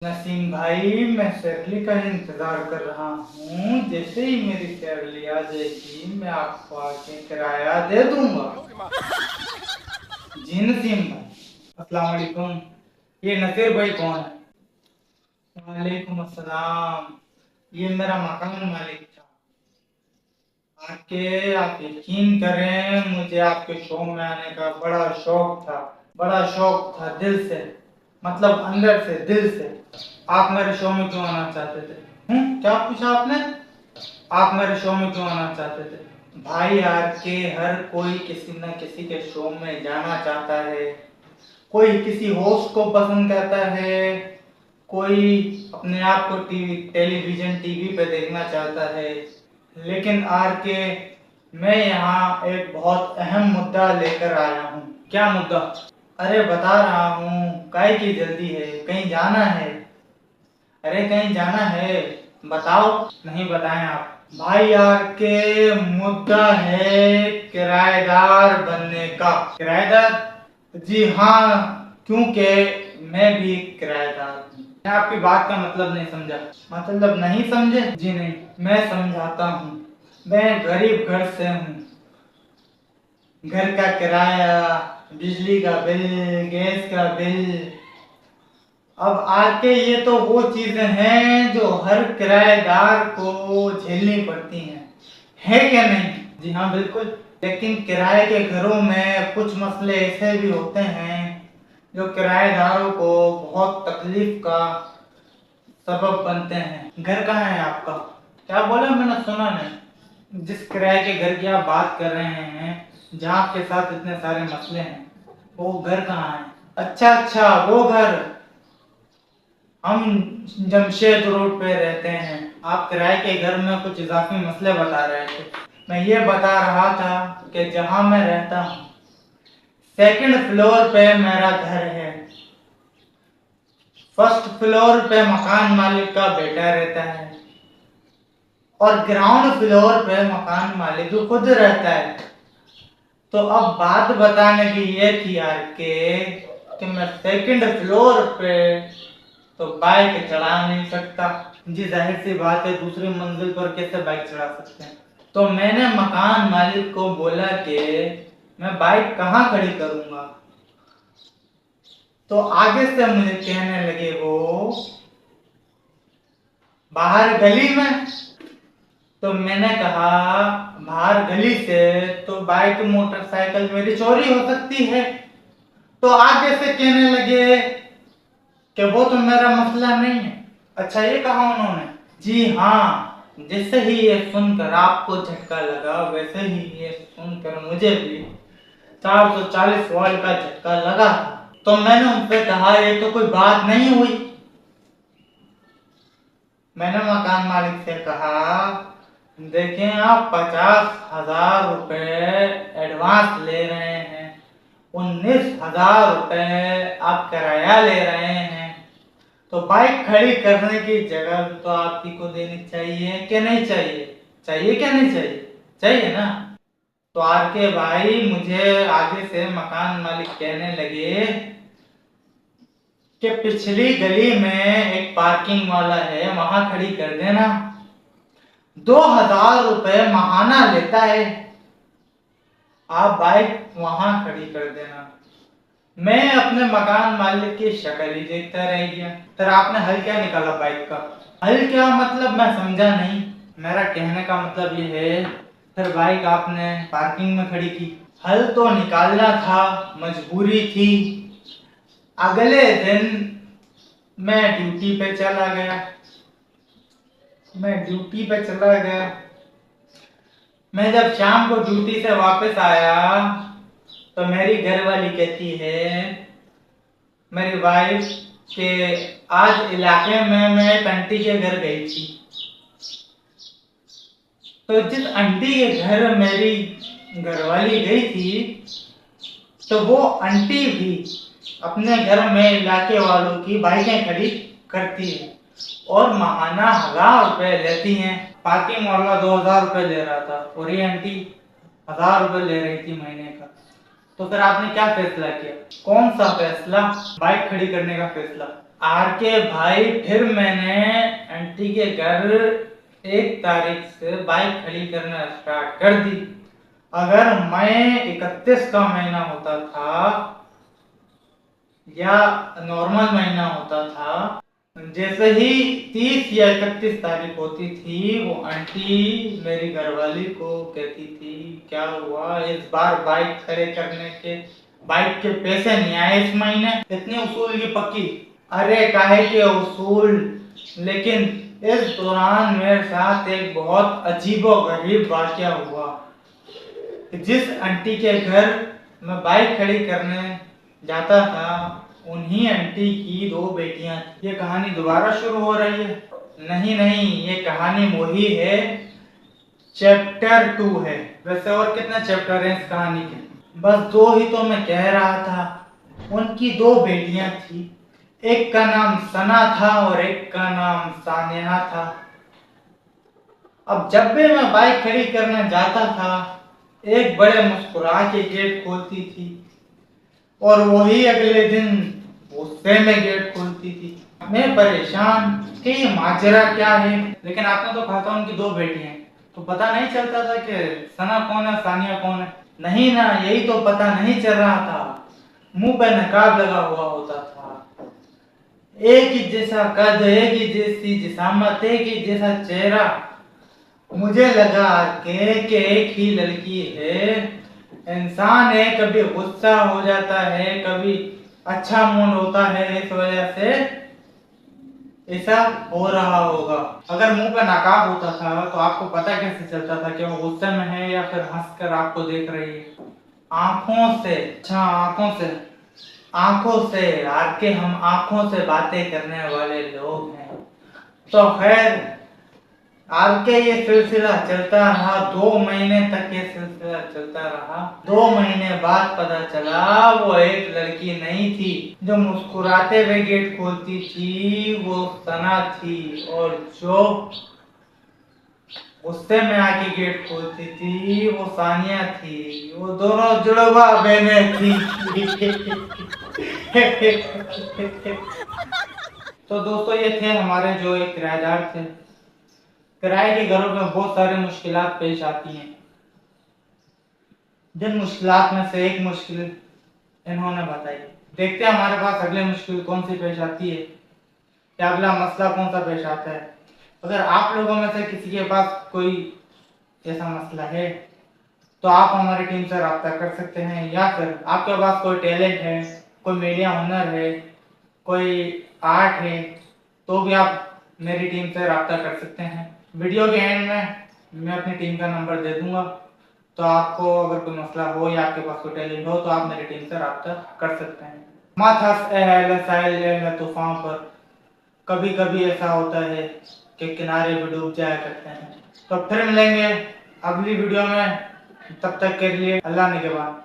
नसीम भाई, मैं सैलरी का इंतजार कर रहा हूँ। जैसे ही मेरी सैलरी आ जाएगी मैं आपको आके किराया दे दूंगा। जी नसीम भाई, अस्सलाम वालेकुम। ये नसीर भाई कौन है? वालेकुम अस्सलाम। ये मेरा मकान मालिक था। आके आप यकीन करें, मुझे आपके शो में आने का बड़ा शौक था। बड़ा शौक था दिल से, मतलब अंदर से, दिल से। आप मेरे शो में क्यों आना चाहते थे? क्या पूछा आपने? आप मेरे शो में क्यों आना चाहते थे? भाई यार के हर कोई किसी न किसी के शो में जाना चाहता है। कोई किसी होस्ट को पसंद करता है, कोई अपने आप को टेलीविजन टीवी पे देखना चाहता है। लेकिन आर के, मैं यहाँ एक बहुत अहम मुद्दा लेकर आया हूँ। क्या मुद्दा? अरे बता रहा हूँ, काहे की जल्दी है? कहीं जाना है? अरे कहीं जाना है, बताओ। नहीं बताएं आप? भाई यार के मुद्दा है किराएदार बनने का। किराएदार? जी हाँ, क्योंकि मैं भी किराएदार हूँ। मैं आपकी बात का मतलब नहीं समझा। मतलब नहीं समझे? जी नहीं, मैं समझाता हूँ। मैं गरीब घर से हूँ। घर का किराया, बिजली का बिल, गैस का बिल। अब आके ये तो वो चीजें हैं जो हर किराएदार को झेलनी पड़ती हैं, है क्या नहीं? जी हाँ बिल्कुल। लेकिन किराए के घरों में कुछ मसले ऐसे भी होते हैं जो किराएदारों को बहुत तकलीफ का सबब बनते हैं। घर कहाँ है आपका? क्या बोला? मैंने सुना नहीं। जिस किराए के घर की आप बात कर रहे हैं, जहाँ आपके साथ इतने सारे मसले हैं, वो घर कहाँ है? अच्छा अच्छा, वो घर। हम जमशेद रोड पे रहते हैं। आप किराए के घर में कुछ इजाफी मसले बता रहे थे। मैं ये बता रहा था कि जहां मैं रहता हूँ, सेकंड फ्लोर पे मेरा घर है। फर्स्ट फ्लोर पे मकान मालिक का बेटा रहता है और ग्राउंड फ्लोर पे मकान मालिक जो खुद रहता है। तो अब बात बताने की ये थी यार कि मैं सेकंड फ्लोर पे तो बाइक चला नहीं सकता। जी जाहिर सी बात है, दूसरी मंजिल पर कैसे बाइक चला सकते हैं? तो मैंने मकान मालिक को बोला कि मैं बाइक कहाँ खड़ी करूंगा। तो आगे से मुझे कहने लगे वो, बाहर गली में। तो मैंने कहा बाहर गली से तो बाइक मोटरसाइकिल मेरी चोरी हो सकती है। तो आगे से कहने लगे कि वो तो मेरा मसला नहीं है। अच्छा ये कहा उन्होंने? जी हाँ। जैसे ही ये सुनकर आपको झटका लगा, वैसे ही ये सुनकर मुझे भी 440 वॉल्ट का झटका लगा। तो मैंने उनसे कहा ये तो कोई बात नहीं हुई। मैंने मकान मालिक से कहा देखें, आप 50,000 रुपए एडवांस ले रहे हैं, 19,000 रुपए आप किराया ले रहे हैं, तो बाइक खड़ी करने की जगह तो आपकी को देनी चाहिए कि नहीं चाहिए? चाहिए क्या नहीं चाहिए? चाहिए ना? तो आर के भाई, मुझे आगे से मकान मालिक कहने लगे कि पिछली गली में एक पार्किंग वाला है, वहां खड़ी कर देना। 2,000 रुपए महाना लेता है, आप बाइक वहां खड़ी कर देना। मैं अपने मकान मालिक की शक्ल ही देखता रह गया। फिर आपने हल क्या निकाला बाइक का? हल क्या मतलब? मैं समझा नहीं। मेरा कहने का मतलब ये है, फिर बाइक आपने पार्किंग में खड़ी की। हल तो निकालना था, मजबूरी थी। अगले दिन मैं ड्यूटी पे चला गया। मैं जब शाम को ड्यूटी से वापस आया तो मेरी घरवाली कहती है, मेरी वाइफ, के आज इलाके में मैं एक आंटी के घर गई थी। तो जिस आंटी के घर मेरी घरवाली गई थी, तो वो आंटी भी अपने घर में इलाके वालों की बाइकें खड़ी करती है और महाना 1,000 रुपए लेती हैं। पार्किंग वाला 2,000 रुपए ले रहा था और ये आंटी 1,000 रुपए ले रही थी महीने का। तो फिर आपने क्या फैसला किया? कौन सा फैसला? बाइक खड़ी करने का फैसला। आर के भाई, फिर मैंने आंटी के घर 1 तारीख से बाइक खड़ी करना स्टार्ट कर दी। अगर मैं 31 का महीना होता था या नॉर्मल महीना होता था, जैसे ही 30 या 31 तारीख होती थी, वो आंटी मेरी घरवाली को कहती थी, क्या हुआ इस बार बाइक खड़े करने के बाइक के पैसे नहीं आए इस महीने, इतनी उसूल की पक्की। अरे काहे के उसूल, लेकिन इस दौरान मेरे साथ एक बहुत अजीबोगरीब वाकया हुआ। जिस आंटी के घर मैं बाइक खड़ी करने जाता था, उन्हीं आंटी की 2 बेटियां थी। ये कहानी दोबारा शुरू हो रही है? नहीं नहीं, ये कहानी वही है, चैप्टर 2 है। वैसे और कितने चैप्टर हैं इस कहानी के? बस 2 ही तो मैं कह रहा था। उनकी 2 बेटियां थी, एक का नाम सना था और एक का नाम सानिया था। अब जब भी मैं बाइक खड़ी करने जाता था, एक बड़े मुस्कुरा के गेट खोलती थी और वही अगले दिन गुस्से में गेट खोलती थी। मैं परेशान कि ये माजरा क्या है। लेकिन आपने तो कहा था उनकी 2 बेटियां, तो पता नहीं चलता था कि सना कौन है सानिया कौन है? नहीं ना, यही तो पता नहीं चल रहा था। मुंह पे नकाब लगा हुआ होता था, एक ही जैसा कद, एक ही जैसी जिसामत, एक ही जैसा चेहरा। मुझे लगा कि एक ही लड़की है। इंसान है, कभी गुस्सा हो जाता है, कभी अच्छा मूड होता है, इस वजह से ऐसा हो रहा होगा। अगर मुंह पे नकाब होता था तो आपको पता कैसे चलता था कि वो गुस्से में है या फिर हंसकर आपको देख रही है? आंखों से। अच्छा, आंखों से। आंखों से आके हम आंखों से बातें करने वाले लोग हैं। तो खैर, आगे ये सिलसिला चलता रहा, 2 महीने तक ये सिलसिला चलता रहा। 2 महीने बाद पता चला वो एक लड़की नहीं थी जो मुस्कुराते हुए गेट खोलती थी, वो सना थी। और जो गुस्से में आके गेट खोलती थी, वो सानिया थी। वो दोनों जुड़वा बहनें थी। तो दोस्तों, ये थे हमारे जो एक किराएदार थे। किराए के घरों में बहुत सारी मुश्किलात पेश आती हैं। जिन मुश्किलात में से एक मुश्किल इन्होंने बताई। देखते हैं हमारे पास अगली मुश्किल कौन सी पेश आती है, या अगला मसला कौन सा पेश आता है। अगर आप लोगों में से किसी के पास कोई ऐसा मसला है तो आप हमारी टीम से रब्ता कर सकते हैं, या फिर आपके पास कोई टैलेंट है, कोई मीडिया हुनर है, कोई आर्ट है, तो भी आप मेरी टीम से रब्ता कर सकते हैं। वीडियो के एंड में मैं अपनी टीम का नंबर दे दूंगा, तो आपको अगर कोई मसला हो या आपके पास कोई टैलेंट हो तो आप मेरी टीम से रब्ता कर सकते हैं। मत हंस ए साहिल तूफान पर, कभी कभी ऐसा होता है कि किनारे भी डूब जाया करते हैं। तो फिर मिलेंगे अगली वीडियो में, तब तक के लिए अल्लाह निगहबान।